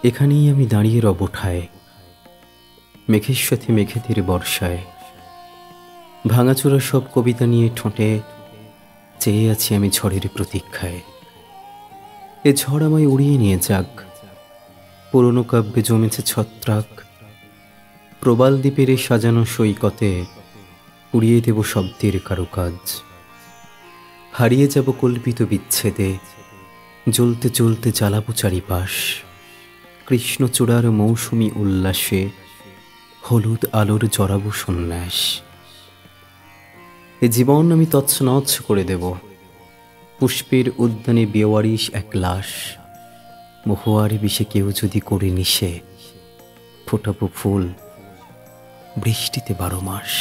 এখানেই আমি দাঁড়িয়ে রব ঠায়, মেঘের সাথে মেঘেদের বর্ষায়। ভাঙাচোরা সব কবিতা নিয়ে ঠোঁটে চেয়ে আছি আমি ঝড়ের প্রতীক্ষায়। এ ঝড় আমায় উড়িয়ে নিয়ে যাক, পুরনো কাব্যে জমেছে ছত্রাক। প্রবাল দ্বীপের এই সাজানো সৈকতে উড়িয়ে দেব শব্দের কারুকাজ। হারিয়ে যাব কল্পিত বিচ্ছেদে, জ্বলতে জ্বলতে জ্বালাবো চারিপাশ। কৃষ্ণচূড়ার মৌসুমী উল্লাসে হলুদ আলোর জড়াবো সন্ন্যাস। এ জীবন আমি তছনছ করে দেব, পুষ্পের উদ্যানে বেওয়ারিশ এক লাশ। মহুয়ার বিষে কেউ যদি করে নিশে, ফোটাবো ফুল বৃষ্টিতে 12 মাস।